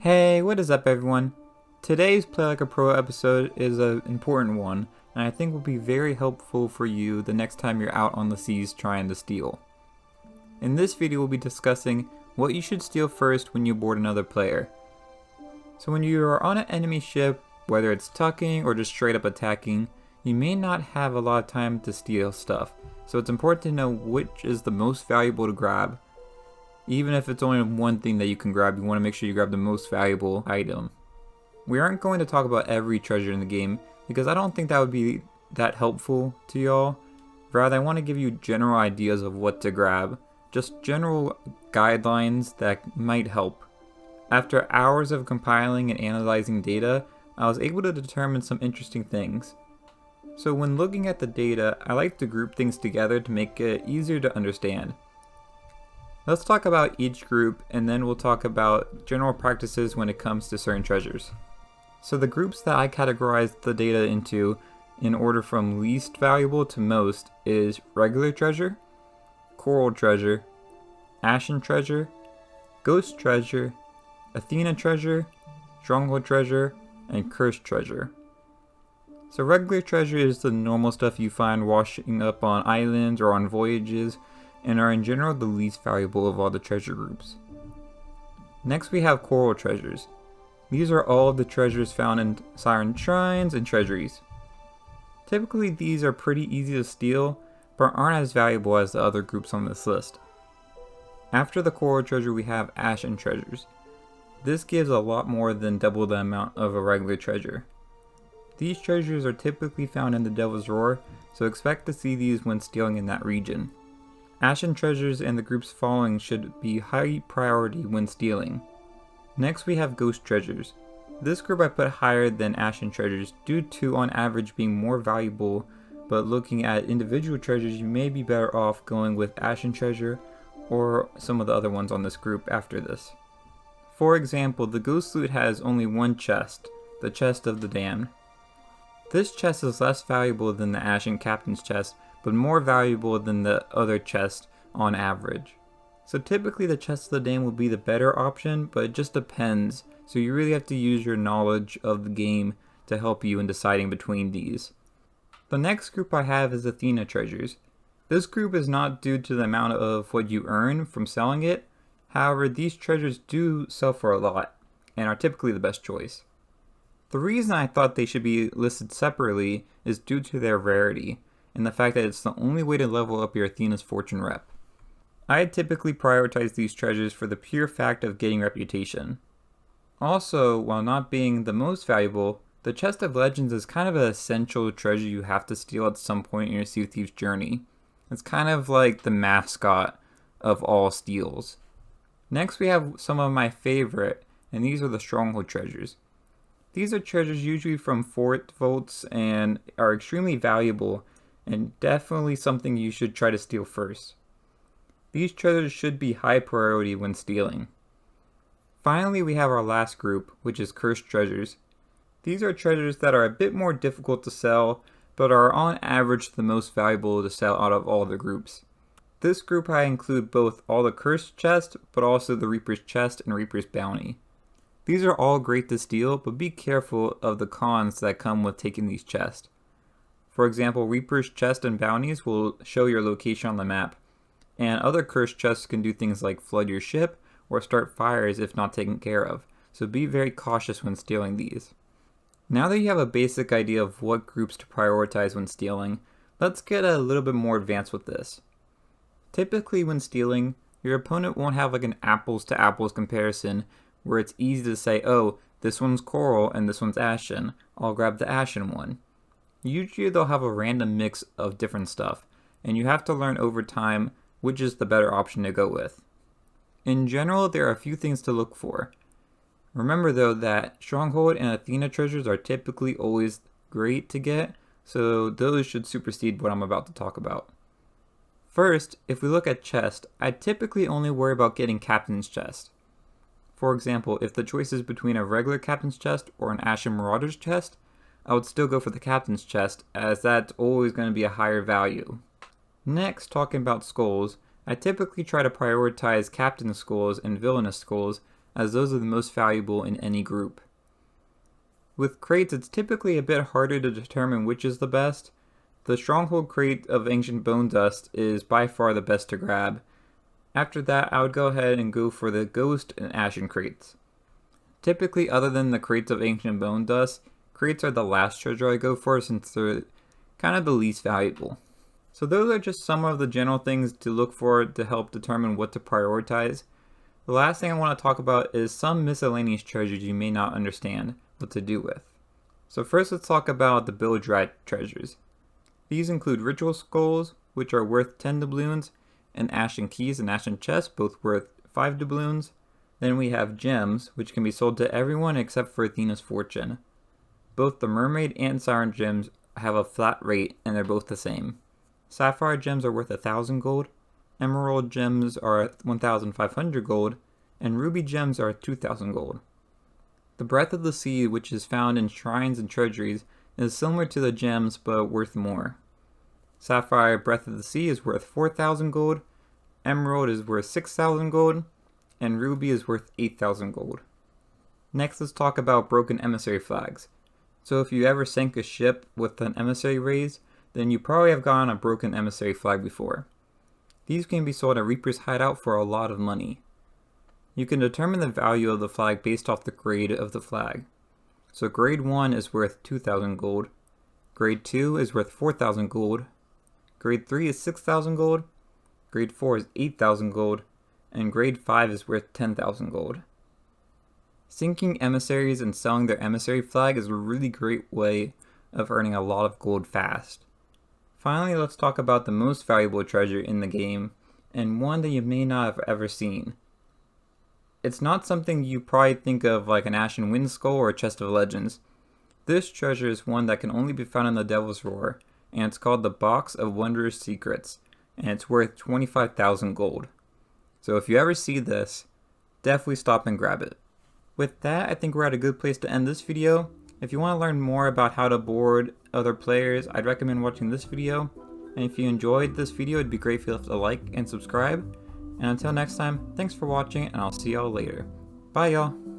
Hey, what is up everyone? Today's Play Like a Pro episode is an important one, and I think will be very helpful for you the next time you're out on the seas trying to steal. In this video we'll be discussing what you should steal first when you board another player. So when you are on an enemy ship, whether it's tucking or just straight up attacking, you may not have a lot of time to steal stuff, so it's important to know which is the most valuable to grab. Even if it's only one thing that you can grab, you want to make sure you grab the most valuable item. We aren't going to talk about every treasure in the game, because I don't think that would be that helpful to y'all. Rather, I want to give you general ideas of what to grab, just general guidelines that might help. After hours of compiling and analyzing data, I was able to determine some interesting things. So when looking at the data, I like to group things together to make it easier to understand. Let's talk about each group, and then we'll talk about general practices when it comes to certain treasures. So the groups that I categorized the data into in order from least valuable to most is regular treasure, coral treasure, ashen treasure, ghost treasure, Athena treasure, stronghold treasure, and cursed treasure. So regular treasure is the normal stuff you find washing up on islands or on voyages, and are in general the least valuable of all the treasure groups. Next we have coral treasures. These are all of the treasures found in siren shrines and treasuries. Typically these are pretty easy to steal, but aren't as valuable as the other groups on this list. After the coral treasure we have ashen treasures. This gives a lot more than double the amount of a regular treasure. These treasures are typically found in the Devil's Roar, so expect to see these when stealing in that region. Ashen treasures and the groups following should be high priority when stealing. Next we have ghost treasures. This group I put higher than ashen treasures due to on average being more valuable, but looking at individual treasures you may be better off going with ashen treasure or some of the other ones on this group after this. For example, the ghost loot has only one chest, the chest of the damned. This chest is less valuable than the ashen captain's chest, but more valuable than the other chest on average. So typically the chest of the damned will be the better option, but it just depends, so you really have to use your knowledge of the game to help you in deciding between these. The next group I have is Athena treasures. This group is not due to the amount of what you earn from selling it, however these treasures do sell for a lot, and are typically the best choice. The reason I thought they should be listed separately is due to their rarity, and the fact that it's the only way to level up your Athena's fortune rep. I typically prioritize these treasures for the pure fact of getting reputation. Also, while not being the most valuable, the Chest of Legends is kind of an essential treasure you have to steal at some point in your Sea of Thieves journey. It's kind of like the mascot of all steals. Next we have some of my favorite, and these are the stronghold treasures. These are treasures usually from fort vaults and are extremely valuable, and definitely something you should try to steal first. These treasures should be high priority when stealing. Finally we have our last group, which is cursed treasures. These are treasures that are a bit more difficult to sell, but are on average the most valuable to sell out of all the groups. This group I include both all the cursed chest, but also the Reaper's chest and Reaper's bounty. These are all great to steal, but be careful of the cons that come with taking these chests. For example, Reaper's chest and bounties will show your location on the map, and other cursed chests can do things like flood your ship or start fires if not taken care of, so be very cautious when stealing these. Now that you have a basic idea of what groups to prioritize when stealing, let's get a little bit more advanced with this. Typically when stealing, your opponent won't have like an apples to apples comparison where it's easy to say, oh, this one's coral and this one's ashen, I'll grab the ashen one. Usually they'll have a random mix of different stuff, and you have to learn over time which is the better option to go with. In general, there are a few things to look for. Remember though that stronghold and Athena treasures are typically always great to get, so those should supersede what I'm about to talk about. First, if we look at chest, I typically only worry about getting captain's chest. For example, if the choice is between a regular captain's chest or an Ashen Marauder's chest, I would still go for the captain's chest, as that's always going to be a higher value. Next, talking about skulls, I typically try to prioritize captain skulls and villainous skulls as those are the most valuable in any group. With crates, it's typically a bit harder to determine which is the best. The Stronghold crate of Ancient Bone Dust is by far the best to grab. After that, I would go ahead and go for the Ghost and Ashen crates. Typically, other than the crates of Ancient Bone Dust, crates are the last treasure I go for since they're kind of the least valuable. So those are just some of the general things to look for to help determine what to prioritize. The last thing I want to talk about is some miscellaneous treasures you may not understand what to do with. So first let's talk about the Bilge Rat treasures. These include Ritual Skulls, which are worth 10 doubloons, and Ashen Keys and Ashen Chests, both worth 5 doubloons. Then we have Gems, which can be sold to everyone except for Athena's Fortune. Both the Mermaid and Siren Gems have a flat rate, and they're both the same. Sapphire Gems are worth 1,000 gold, Emerald Gems are 1,500 gold, and Ruby Gems are 2,000 gold. The Breath of the Sea, which is found in shrines and treasuries, is similar to the gems but worth more. Sapphire Breath of the Sea is worth 4,000 gold, Emerald is worth 6,000 gold, and Ruby is worth 8,000 gold. Next, let's talk about broken emissary flags. So if you ever sank a ship with an emissary raised, then you probably have gotten a broken emissary flag before. These can be sold at Reaper's Hideout for a lot of money. You can determine the value of the flag based off the grade of the flag. So grade 1 is worth 2,000 gold, grade 2 is worth 4,000 gold, grade 3 is 6,000 gold, grade 4 is 8,000 gold, and grade 5 is worth 10,000 gold. Sinking emissaries and selling their emissary flag is a really great way of earning a lot of gold fast. Finally, let's talk about the most valuable treasure in the game, and one that you may not have ever seen. It's not something you probably think of like an Ashen Wind Skull or a Chest of Legends. This treasure is one that can only be found in the Devil's Roar, and it's called the Box of Wondrous Secrets, and it's worth 25,000 gold. So if you ever see this, definitely stop and grab it. With that, I think we're at a good place to end this video. If you want to learn more about how to board other players, I'd recommend watching this video. And if you enjoyed this video, it'd be great if you left a like and subscribe. And until next time, thanks for watching, and I'll see y'all later. Bye y'all!